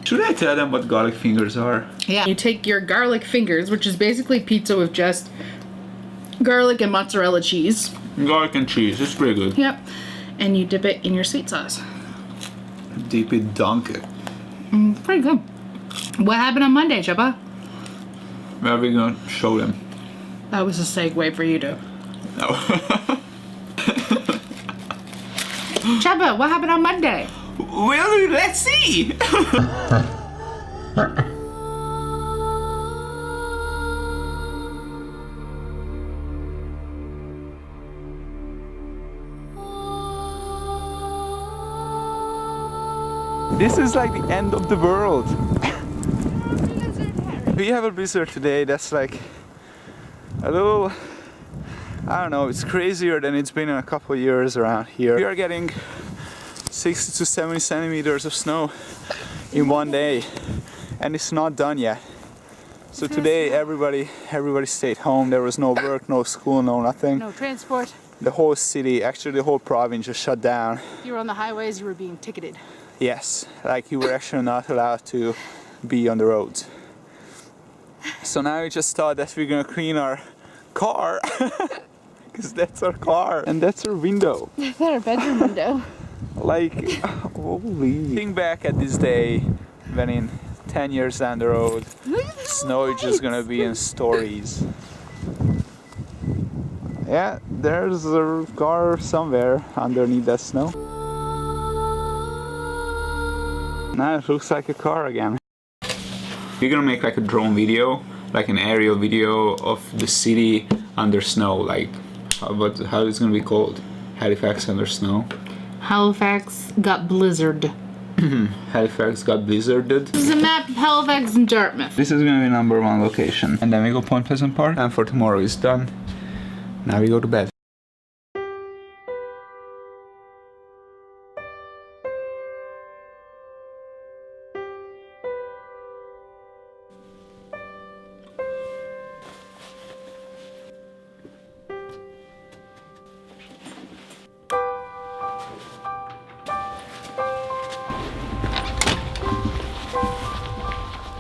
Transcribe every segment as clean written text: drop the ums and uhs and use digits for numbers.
Should I tell them what garlic fingers are? Yeah. You take your garlic fingers, which is basically pizza with just garlic and mozzarella cheese. Garlic and cheese, it's pretty good. Yep. And you dip it in your sweet sauce. Dip it, dunk it. Pretty good. What happened on Monday, Chubba? Where are we gonna show them? That was a segue for you to. No. Chubba, what happened on Monday? Well, let's see. This is like the end of the world. We have a blizzard today that's like a little, I don't know, it's crazier than it's been in a couple of years around here. We are getting 60 to 70 centimeters of snow in one day, and it's not done yet. So today everybody stayed home. There was no work, no school, no nothing. No transport. The whole city, actually the whole province just shut down. If you were on the highways, you were being ticketed. Yes, like you were actually not allowed to be on the roads. So now we just thought that we're gonna clean our car, because that's our car and that's our window. That's our bedroom window. Like, holy. Think back at this day when in 10 years down the road, snow is just gonna be in stories. Yeah, there's a car somewhere underneath that snow. Now it looks like a car again. We're gonna make like a drone video, like an aerial video of the city under snow, like how it's gonna be called? Halifax under snow. Halifax got blizzard. Halifax got blizzarded. This is a map of Halifax and Dartmouth. This is gonna be #1 location. And then we go Point Pleasant Park, and for tomorrow is done. Now we go to bed.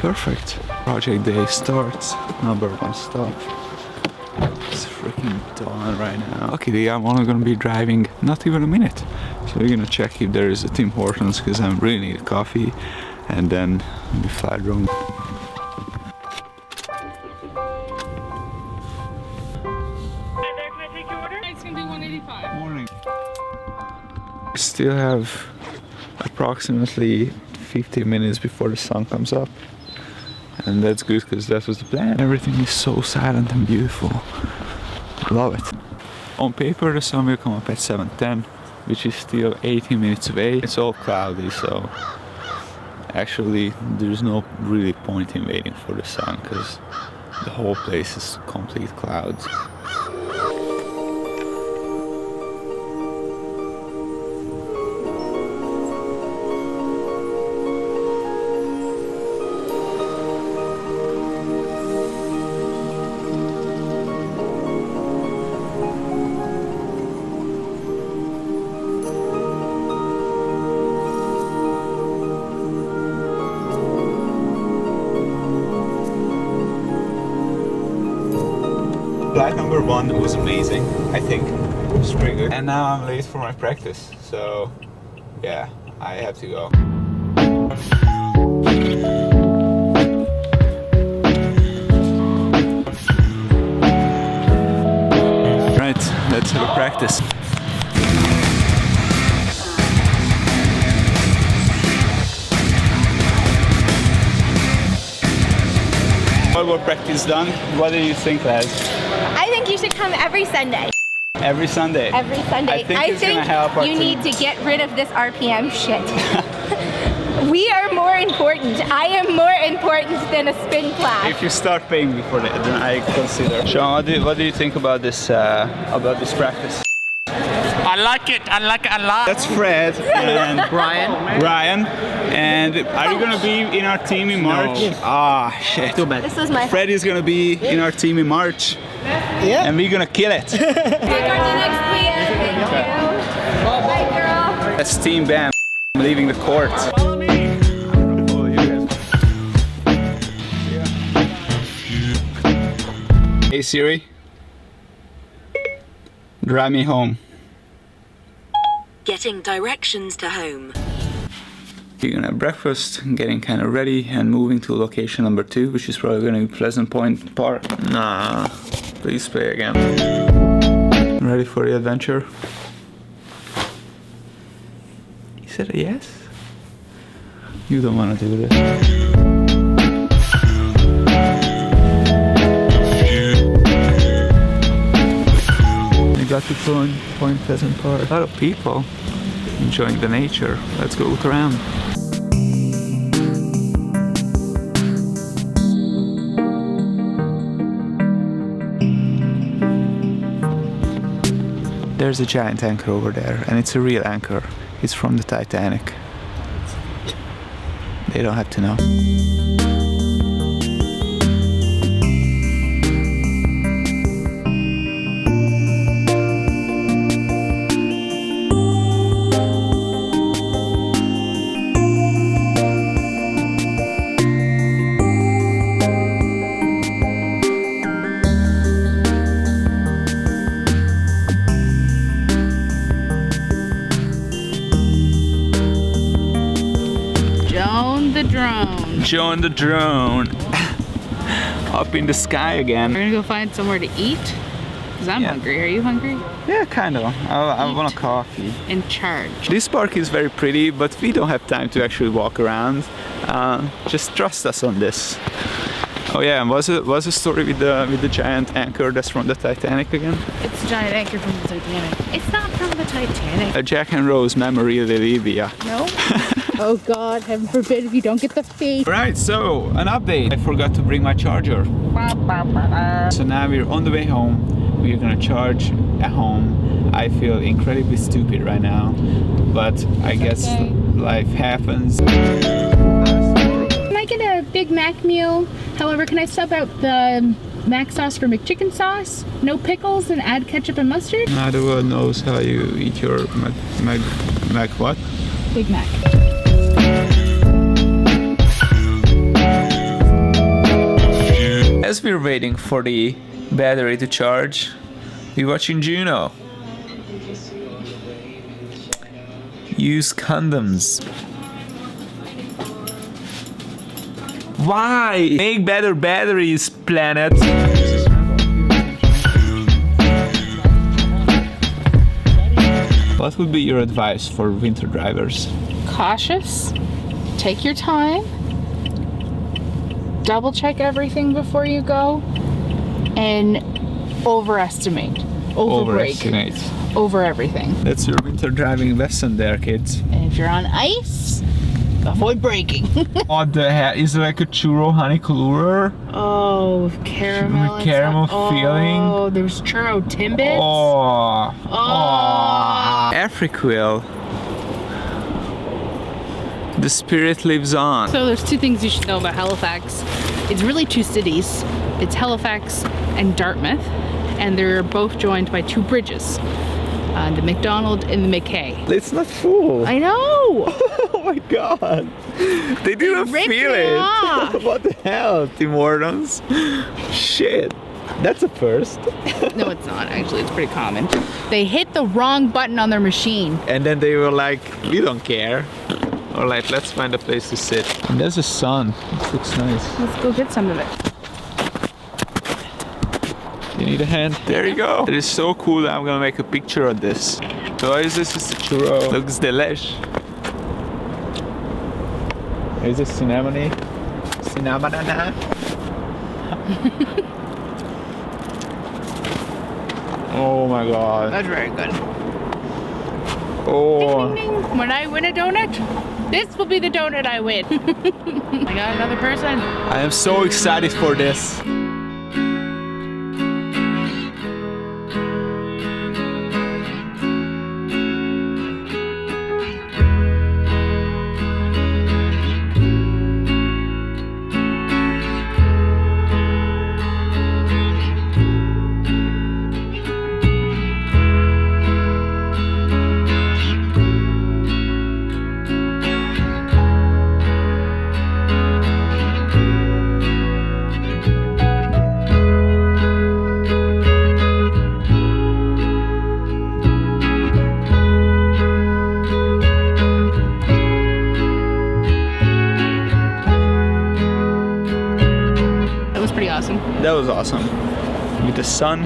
Perfect. Project day starts. #1 stop. It's freaking dawn right now. Luckily, I'm only gonna be driving not even a minute. So we're gonna check if there is a Tim Hortons, because I really need a coffee, and then we fly home. Hi there, can I take your order? It's gonna be $185. Morning. We still have approximately 15 minutes before the sun comes up. And that's good, because that was the plan. Everything is so silent and beautiful. Love it. On paper the sun will come up at 7:10, which is still 18 minutes away. It's all cloudy, so actually there's no really point in waiting for the sun, because the whole place is complete clouds. Flight #1 was amazing, I think. It was pretty good. And now I'm late for my practice, so yeah, I have to go. Right, let's have a practice. Volleyball practice done. What do you think, lads? I think you should come every Sunday. Every Sunday? Every Sunday. I think it's gonna help our you team. need to get rid of this RPM shit. We are more important. I am more important than a spin class. If you start paying me for that, then I consider. Sean, what do you think about this practice? I like it a lot. That's Fred and Brian. And are you gonna be in our team in March? No. Ah, shit. Too bad. This was my Fred is gonna be in our team in March. Yeah. And we're gonna kill it. Take her to next week. Thank you. Bye, girl. That's Team Bam leaving the court. Follow me. Oh, you guys. Hey Siri, drive me home. Getting directions to home. You're gonna have breakfast, getting kind of ready, and moving to location number 2, which is probably gonna be Pleasant Point Park. Nah, please play again. Ready for the adventure? He said yes? You don't wanna do this. We got to Point Pleasant Park. A lot of people enjoying the nature. Let's go look around. There's a giant anchor over there, and it's a real anchor. It's from the Titanic. They don't have to know. Join the drone. Up in the sky again. We're gonna go find somewhere to eat. Cause I'm hungry. Are you hungry? Yeah, kind of. I want a coffee. In charge. This park is very pretty, but we don't have time to actually walk around. Just trust us on this. Oh yeah, and was the story with the giant anchor that's from the Titanic again? It's a giant anchor from the Titanic. It's not from the Titanic. A Jack and Rose memory of Libya. No. Oh God, heaven forbid if you don't get the fee. Right, so an update. I forgot to bring my charger. So now we're on the way home. We're gonna charge at home. I feel incredibly stupid right now, but I guess life happens. Can I get a Big Mac meal? However, can I sub out the mac sauce for McChicken sauce? No pickles and add ketchup and mustard? Now the world knows how you eat your Mac what? Big Mac. As we're waiting for the battery to charge, we're watching Juno. Use condoms. Why? Make better batteries, planet. What would be your advice for winter drivers? Cautious. Take your time. Double check everything before you go. And overestimate. Overestimate. Over everything. That's your winter driving lesson there, kids. And if you're on ice, avoid braking. What the hell? Is it like a churro honey cooler? Oh, caramel. With caramel feeling. Oh, there's churro Timbits. Oh. Oh. Afriquil. The spirit lives on. So there's two things you should know about Halifax. It's really two cities. It's Halifax and Dartmouth, and they're both joined by two bridges. The McDonald and the McKay. It's not full. I know! Oh my god. They didn't feel it. Off. What the hell, Tim Hortons? Shit. That's a first. No, it's not. Actually, it's pretty common. They hit the wrong button on their machine. And then they were like, we don't care. Alright, let's find a place to sit. And there's a sun. It looks nice. Let's go get some of it. You need a hand? There you go. It is so cool that I'm gonna make a picture of this. So is this is a churro? Looks delish. Is this cinnamony? Cinnamon? Oh my god. That's very good. Oh. Ding, ding, ding. When I win a donut, this will be the donut I win. I got another person. I am so excited for this. that was awesome. With the sun,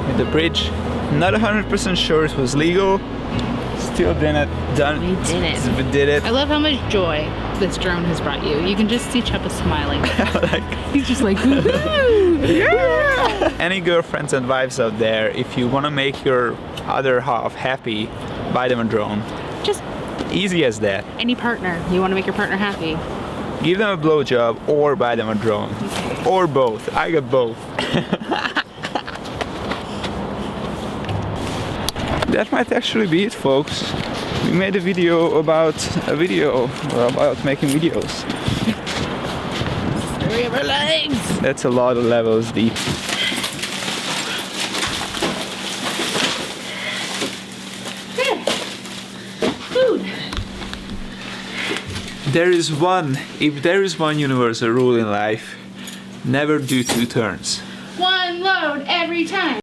with the bridge. Not 100% sure it was legal. Still didn't done. We did it. We did it. I love how much joy this drone has brought you. You can just see Chuppa smiling. He's just like, woohoo! Yeah! Any girlfriends and wives out there, if you want to make your other half happy, buy them a drone. Just Easy as that. any partner. You want to make your partner happy. Give them a blowjob or buy them a drone. Or both. I got both. That might actually be it, folks. We made a video about making videos. Story of our lives. That's a lot of levels deep. Food. If there is one universal rule in life, never do two turns. One load every time.